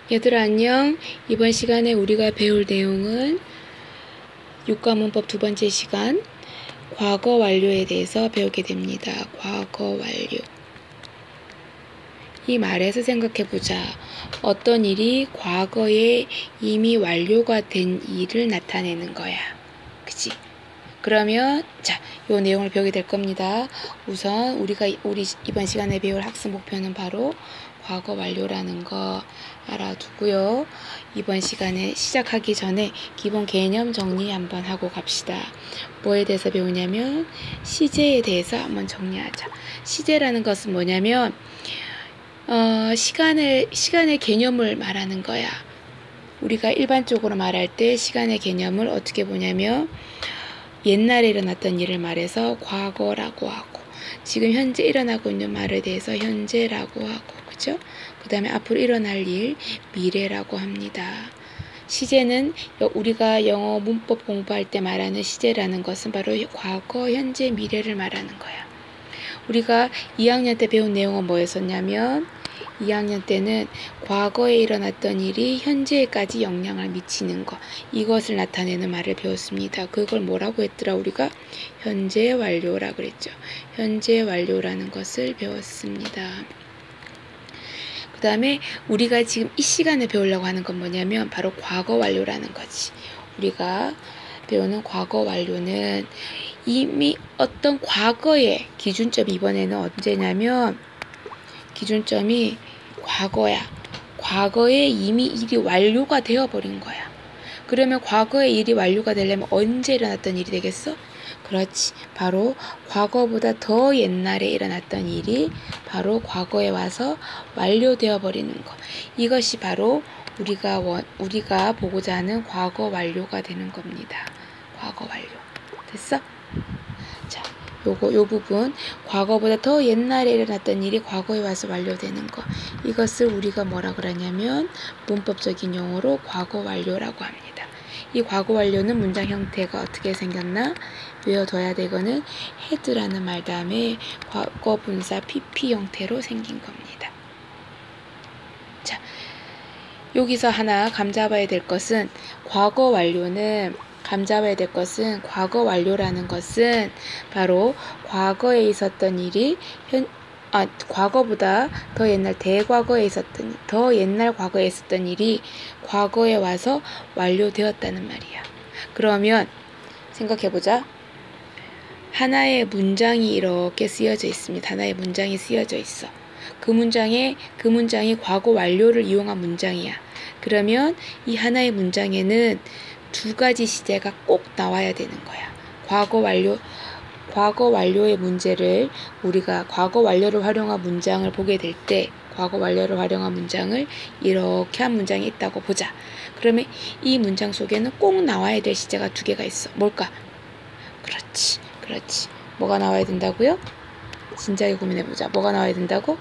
얘들아 안녕. 이번 시간에 우리가 배울 내용은 육가문법 두 번째 시간 과거 완료에 대해서 배우게 됩니다. 과거 완료. 이 말에서 생각해보자. 어떤 일이 과거에 이미 완료가 된 일을 나타내는 거야. 그치? 그러면 요 내용을 배우게 될 겁니다. 우선 우리 이번 시간에 배울 학습 목표는 바로 과거 완료라는 거 알아두고요. 이번 시간에 시작하기 전에 기본 개념 정리 한번 하고 갑시다. 뭐에 대해서 배우냐면 시제에 대해서 한번 정리하자. 시제라는 것은 뭐냐면 시간의 개념을 말하는 거야. 우리가 일반적으로 말할 때 시간의 개념을 어떻게 보냐면 옛날에 일어났던 일을 말해서 과거라고 하고, 지금 현재 일어나고 있는 말에 대해서 현재라고 하고, 그죠? 그 다음에 앞으로 일어날 일, 미래라고 합니다. 시제는 우리가 영어 문법 공부할 때 말하는 시제라는 것은 바로 과거, 현재, 미래를 말하는 거야. 우리가 2학년 때 배운 내용은 뭐였었냐면 2학년 때는 과거에 일어났던 일이 현재까지 영향을 미치는 것, 이것을 나타내는 말을 배웠습니다. 그걸 뭐라고 했더라? 우리가 현재 완료라 그랬죠. 현재 완료라는 것을 배웠습니다. 그 다음에 우리가 지금 이 시간에 배우려고 하는 건 뭐냐면 바로 과거 완료라는 거지. 우리가 배우는 과거 완료는 이미 어떤 과거의 기준점이 이번에는 언제냐면 기준점이 과거야. 과거에 이미 일이 완료가 되어버린 거야. 그러면 과거의 일이 완료가 되려면 언제 일어났던 일이 되겠어? 그렇지. 바로 과거보다 더 옛날에 일어났던 일이 바로 과거에 와서 완료되어 버리는 거. 이것이 바로 우리가 보고자 하는 과거 완료가 되는 겁니다. 과거 완료. 됐어? 자, 요 부분, 과거보다 더 옛날에 일어났던 일이 과거에 와서 완료되는 거. 이것을 우리가 뭐라 그러냐면 문법적인 용어로 과거 완료라고 합니다. 이 과거 완료는 문장 형태가 어떻게 생겼나? 외워둬야 되거는 had라는 말 다음에 과거 분사 pp 형태로 생긴 겁니다. 자, 여기서 하나 감잡아야 될 것은 과거 완료는 과거 완료라는 것은 바로 과거에 있었던 일이 과거보다 더 옛날 더 옛날 과거에 있었던 일이 과거에 와서 완료되었다는 말이야. 그러면 생각해보자. 하나의 문장이 이렇게 쓰여져 있습니다. 하나의 문장이 쓰여져 있어. 그 문장이 과거 완료를 이용한 문장이야. 그러면 이 하나의 문장에는 두 가지 시제가 꼭 나와야 되는 거야. 과거 완료의 문제를 우리가 과거 완료를 활용한 문장을 보게 될 때 과거 완료를 활용한 문장을 이렇게 한 문장이 있다고 보자. 그러면 이 문장 속에는 꼭 나와야 될 시제가 두 개가 있어. 뭘까? 그렇지. 뭐가 나와야 된다고요? 진작에 고민해보자. 뭐가 나와야 된다고?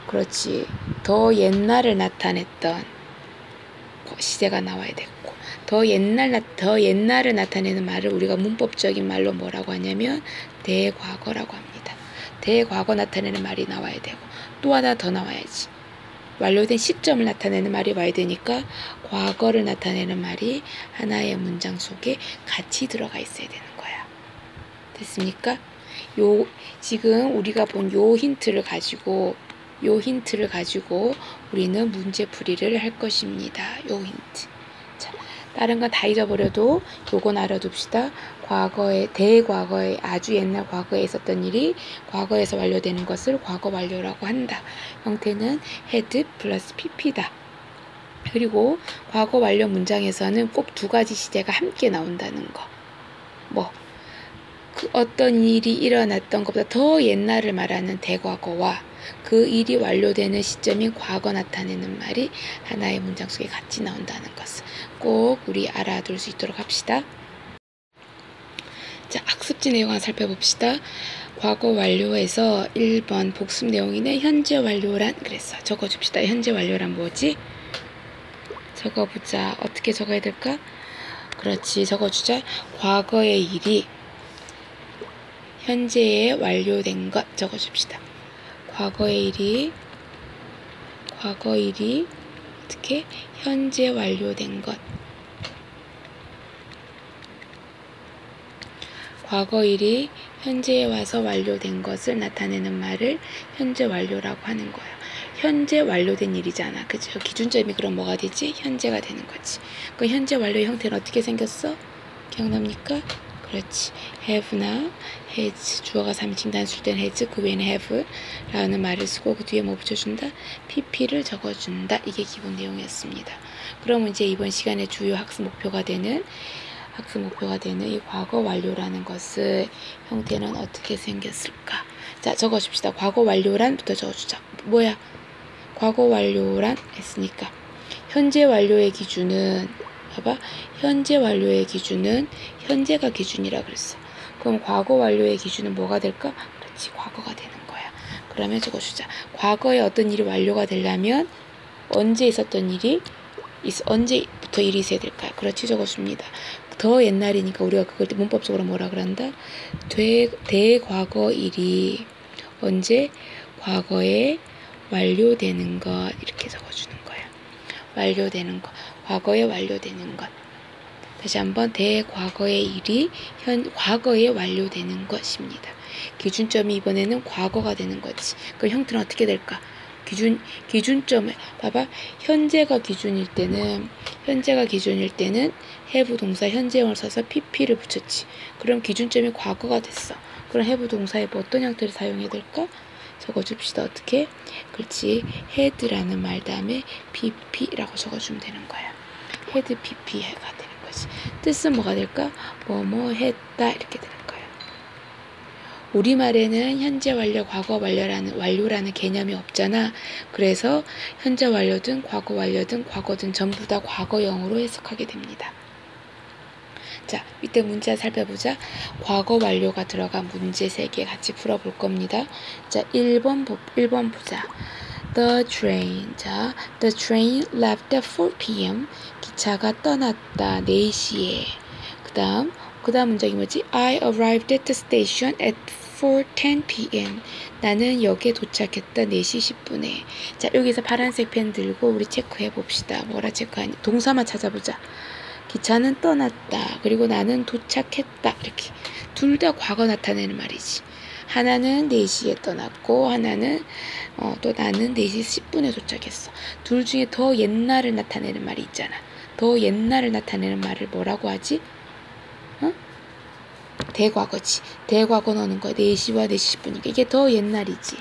그렇지. 더 옛날을 나타냈던 시제가 나와야 되고, 더 옛날을 나타내는 말을 우리가 문법적인 말로 뭐라고 하냐면 대과거라고 합니다. 대과거 나타내는 말이 나와야 되고, 또 하나 더 나와야지. 완료된 시점을 나타내는 말이 와야 되니까 과거를 나타내는 말이 하나의 문장 속에 같이 들어가 있어야 되는 거야. 됐습니까? 지금 우리가 본 요 힌트를 가지고 우리는 문제풀이를 할 것입니다. 요 힌트. 자, 다른 건 다 잊어버려도 요건 알아둡시다. 대과거에 아주 옛날 과거에 있었던 일이 과거에서 완료되는 것을 과거 완료라고 한다. 형태는 had 플러스 pp다. 그리고 과거 완료 문장에서는 꼭 두 가지 시제가 함께 나온다는 거. 어떤 일이 일어났던 것보다 더 옛날을 말하는 대과거와 그 일이 완료되는 시점인 과거 나타내는 말이 하나의 문장 속에 같이 나온다는 것을 꼭 우리 알아둘 수 있도록 합시다. 자, 학습지 내용 한번 살펴봅시다. 과거 완료에서 1번 복습 내용이네. 현재 완료란 그랬어. 적어줍시다. 현재 완료란 뭐지? 적어보자. 어떻게 적어야 될까? 그렇지. 적어주자. 과거의 일이 현재에 완료된 것 적어줍시다. 과거의 일이 과거 일이 어떻게 현재 완료된 것. 과거 일이 현재에 와서 완료된 것을 나타내는 말을 현재 완료라고 하는 거예요. 현재 완료된 일이잖아. 그죠? 기준점이 그럼 뭐가 되지? 현재가 되는 거지. 그 현재 완료의 형태는 어떻게 생겼어? 기억납니까? 그렇지. have나 has, 주어가 3인칭 단수일 때는 has, 그 외에는 have 라는 말을 쓰고 그 뒤에 뭐 붙여준다? pp를 적어준다. 이게 기본 내용이었습니다. 그러면 이제 이번 시간의 주요 학습 목표가 되는 이 과거 완료라는 것의 형태는 어떻게 생겼을까? 자, 적어줍시다. 과거 완료란부터 적어주자. 뭐야? 과거 완료란 했으니까 현재 완료의 기준은 봐봐. 현재 완료의 기준은 현재가 기준이라 그랬어. 그럼 과거 완료의 기준은 뭐가 될까? 그렇지. 과거가 되는 거야. 그러면 적어주자. 과거에 어떤 일이 완료가 되려면 언제 있었던 일이 언제부터 일이 있어야 될까요? 그렇지. 적어줍니다. 더 옛날이니까 우리가 그걸 문법적으로 뭐라 그런다? 대과거 일이 언제? 과거에 완료되는 것. 이렇게 적어주는 거야. 완료되는 것. 과거에 완료되는 것. 다시 한번 대과거의 일이 과거에 완료되는 것입니다. 기준점이 이번에는 과거가 되는 거지. 그 형태는 어떻게 될까? 기준점을 봐봐. 현재가 기준일 때는 have 동사 현재형을 써서 pp를 붙였지. 그럼 기준점이 과거가 됐어. 그럼 have 동사에 뭐 어떤 형태를 사용해야 될까? 적어줍시다. 어떻게? 그렇지. had라는 말 다음에 pp라고 적어주면 되는 거야. had pp가 되는 거지. 뜻은 뭐가 될까? 뭐뭐 했다 이렇게 되는 거야. 우리말에는 현재 완료, 과거 완료라는 개념이 없잖아. 그래서 현재 완료든 과거 완료든 과거든 전부 다 과거형으로 해석하게 됩니다. 자, 밑에 문제 살펴보자. 과거 완료가 들어간 문제 3개 같이 풀어볼 겁니다. 자, 1번 보자. The train. 자, the train left at 4 p.m. 기차가 떠났다. 4시에. 그 다음 문장이 뭐지? I arrived at the station at 4:10 p.m. 나는 역에 도착했다. 4시 10분에. 자, 여기서 파란색 펜 들고 우리 체크해 봅시다. 뭐라 체크하니? 동사만 찾아보자. 기차는 떠났다. 그리고 나는 도착했다. 이렇게. 둘 다 과거 나타내는 말이지. 하나는 4시에 떠났고 하나는 또 나는 4시 10분에 도착했어. 둘 중에 더 옛날을 나타내는 말이 있잖아. 더 옛날을 나타내는 말을 뭐라고 하지? 대과거지. 대과거 넣는 거야. 4시와 4시 10분이니까. 이게 더 옛날이지.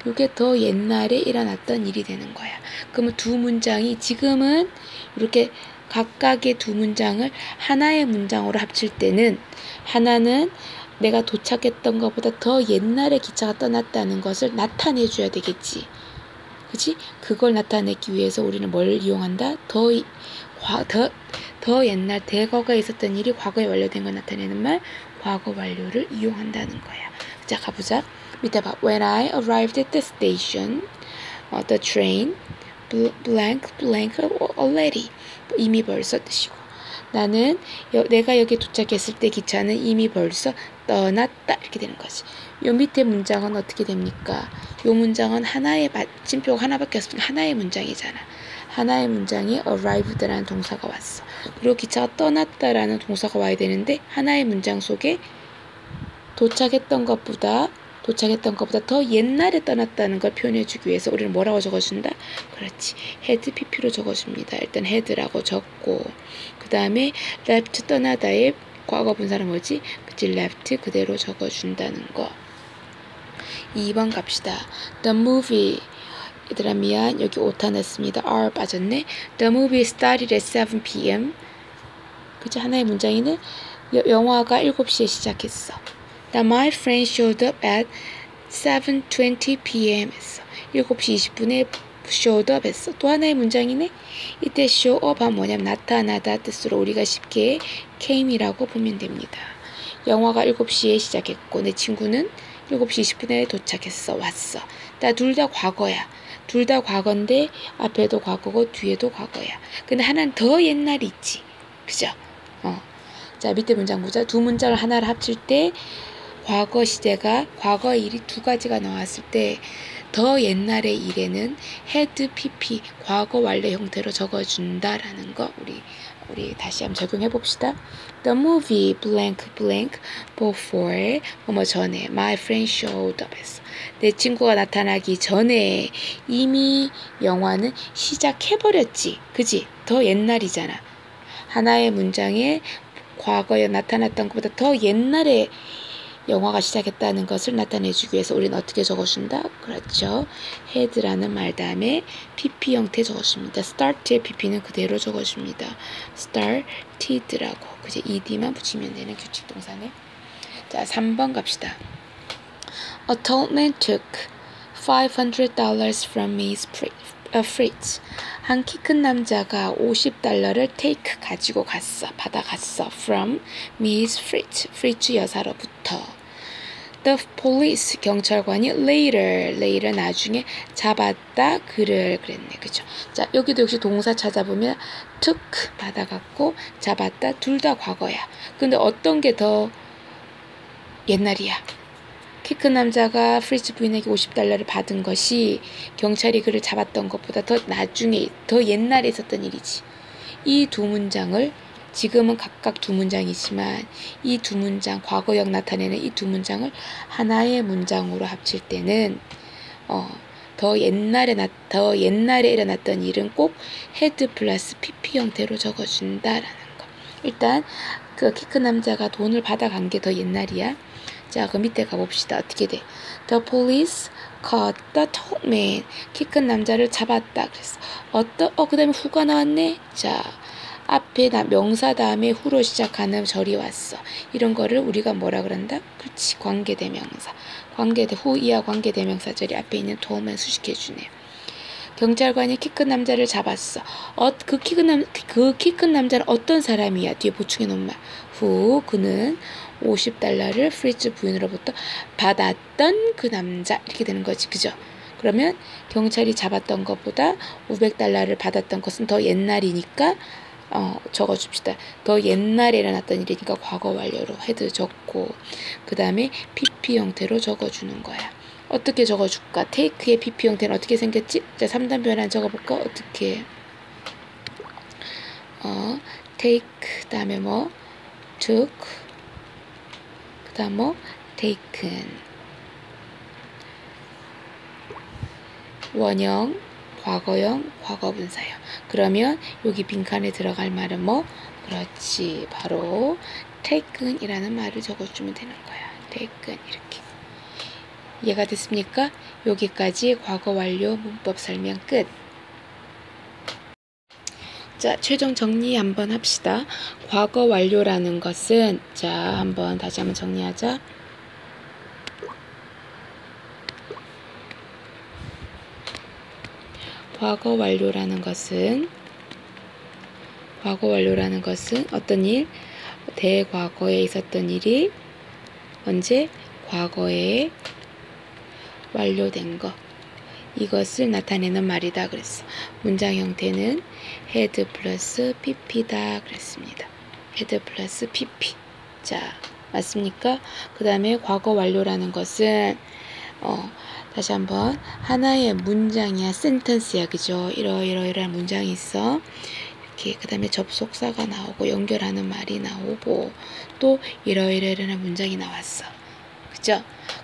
이게 더 옛날에 일어났던 일이 되는 거야. 그러면 두 문장이 지금은 이렇게 각각의 두 문장을 하나의 문장으로 합칠 때는 하나는 내가 도착했던 것보다 더 옛날에 기차가 떠났다는 것을 나타내 줘야 되겠지. 그치? 그걸 나타내기 위해서 우리는 뭘 이용한다? 더 옛날 대과거에 있었던 일이 과거에 완료된 걸 나타내는 말 과거 완료를 이용한다는 거야. 자, 가보자. 밑에 봐. When I arrived at the station, the train blank already. 이미 벌써 뜻이고. 나는 내가 여기 도착했을 때 기차는 이미 벌써 떠났다. 이렇게 되는 거지. 요 밑에 문장은 어떻게 됩니까? 요 문장은 하나의 마침표가 하나밖에 없으면 하나의 문장이잖아. 하나의 문장이 arrived라는 동사가 왔어. 그리고 기차가 떠났다라는 동사가 와야 되는데 하나의 문장 속에 도착했던 것보다 더 옛날에 떠났다는 걸 표현해주기 위해서 우리는 뭐라고 적어준다? 그렇지. had pp로 적어줍니다. 일단 had라고 적고 그 다음에 left 떠나다의 과거 분사는 뭐지? 그치? left 그대로 적어준다는 거. 2번 갑시다. The movie 얘들아 미안 여기 오타 냈습니다. R 빠졌네. The movie started at 7 p.m. 그치? 하나의 문장이는 영화가 7시에 시작했어. Now my friend showed up at 7:20 p.m. 했어. 7시 20분에 showed up 했어. 또 하나의 문장이네. 이때 show up 하면 뭐냐면 나타나다 뜻으로 우리가 쉽게 came이라고 보면 됩니다. 영화가 7시에 시작했고 내 친구는 7시 20분에 도착했어. 왔어. 둘 다 과거야. 둘 다 과거인데 앞에도 과거고 뒤에도 과거야. 근데 하나는 더 옛날이 있지. 그죠? 자, 밑에 문장 보자. 두 문장을 하나를 합칠 때 과거 시제가 과거 일이 두 가지가 나왔을 때 더 옛날의 일에는 had pp 과거 완료 형태로 적어준다라는 거 우리 다시 한번 적용해 봅시다. The movie blank blank before 뭐뭐 전에 my friend showed up 했어. 내 친구가 나타나기 전에 이미 영화는 시작해버렸지. 그지? 더 옛날이잖아. 하나의 문장에 과거에 나타났던 것보다 더 옛날에 영화가 시작했다는 것을 나타내주기 위해서 우리는 어떻게 적어준다? 그렇죠. had라는 말 다음에 pp 형태 적어줍니다. start의 pp는 그대로 적어줍니다. started라고 그제 ed만 붙이면 되는 규칙 동사네. 자, 3번 갑시다. A tall man took $500 from Miss Fritz. 한 키 큰 남자가 $50를 take 가지고 갔어. 받아갔어. From Miss Fritz. Fritz 여사로부터. The police 경찰관이 later 나중에 잡았다 그를 그랬네. 그죠? 자, 여기도 역시 동사 찾아보면 took 받아갔고 잡았다 둘 다 과거야. 근데 어떤 게 더 옛날이야? 키 큰 남자가 프리츠 부인에게 $50를 받은 것이 경찰이 그를 잡았던 것보다 더 나중에 더 옛날에 있었던 일이지. 이 두 문장을 지금은 각각 두 문장이지만 이 두 문장 과거형 나타내는 이 두 문장을 하나의 문장으로 합칠 때는 더 옛날에 일어났던 일은 꼭 had 플러스 pp 형태로 적어준다라는 거. 일단 그 키 큰 남자가 돈을 받아간 게 더 옛날이야. 자, 그 밑에 가봅시다. 어떻게 돼? The police caught the tall man. 키 큰 남자를 잡았다. 그랬어. 그 다음에 후가 나왔네. 자, 앞에 명사 다음에 후로 시작하는 절이 왔어. 이런 거를 우리가 뭐라 그런다? 그렇지. 관계대명사. 후 이하 관계대명사절이 앞에 있는 tall만 수식해주네. 경찰관이 키 큰 남자를 잡았어. 그 키 큰 남자는 어떤 사람이야? 뒤에 보충해 놓은 말. 그는 $50를 프리츠 부인으로부터 받았던 그 남자. 이렇게 되는 거지. 그죠? 그러면 경찰이 잡았던 것보다 $500를 받았던 것은 더 옛날이니까 적어줍시다. 더 옛날에 일어났던 일이니까 과거 완료로 had 적고 그 다음에 pp 형태로 적어주는 거야. 어떻게 적어줄까? take의 pp 형태는 어떻게 생겼지? 자, 3단 변환 적어볼까? 어떻게? take 다음에 뭐? took 그 다음 뭐? taken 원형, 과거형, 과거분사형. 그러면 여기 빈칸에 들어갈 말은 뭐? 그렇지. 바로 taken 이라는 말을 적어주면 되는 거야. taken 이렇게. 이해가 됐습니까? 여기까지 과거 완료 문법 설명 끝. 자, 최종 정리 한번 합시다. 과거 완료라는 것은 자, 다시 한번 정리하자. 과거 완료라는 것은 어떤 일? 대과거에 있었던 일이 언제? 과거에 완료된 거. 이것을 나타내는 말이다 그랬어. 문장 형태는 had 플러스 pp다 그랬습니다. had 플러스 pp. 자, 맞습니까? 그 다음에 과거 완료라는 것은 다시 한번 하나의 문장이야. 센텐스야. 그죠? 이러이러한 문장이 있어. 이렇게 그 다음에 접속사가 나오고 연결하는 말이 나오고 또 이러이러한 문장이 나왔어. 그죠?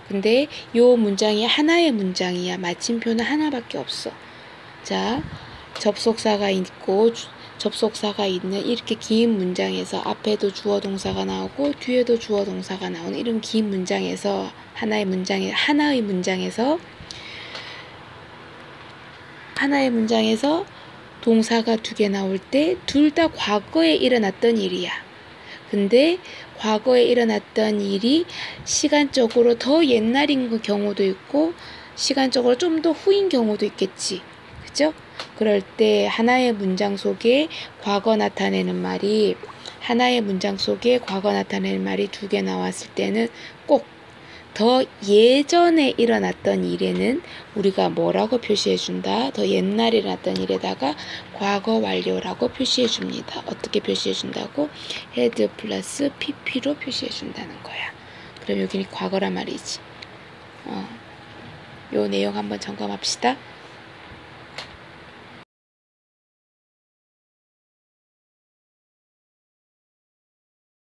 근데 요 문장이 하나의 문장이야. 마침표는 하나밖에 없어. 자, 접속사가 있고 접속사가 있는 이렇게 긴 문장에서 앞에도 주어 동사가 나오고 뒤에도 주어 동사가 나오는 이런 긴 문장에서 하나의 문장에서 동사가 두 개 나올 때 둘 다 과거에 일어났던 일이야. 근데 과거에 일어났던 일이 시간적으로 더 옛날인 경우도 있고 시간적으로 좀 더 후인 경우도 있겠지. 그죠? 그럴 때 하나의 문장 속에 과거 나타내는 말이 두 개 나왔을 때는 꼭 더 예전에 일어났던 일에는 우리가 뭐라고 표시해준다? 더 옛날에 일어났던 일에다가 과거 완료라고 표시해줍니다. 어떻게 표시해준다고? had 플러스 pp로 표시해준다는 거야. 그럼 여기는 과거란 말이지. 요 내용 한번 점검합시다.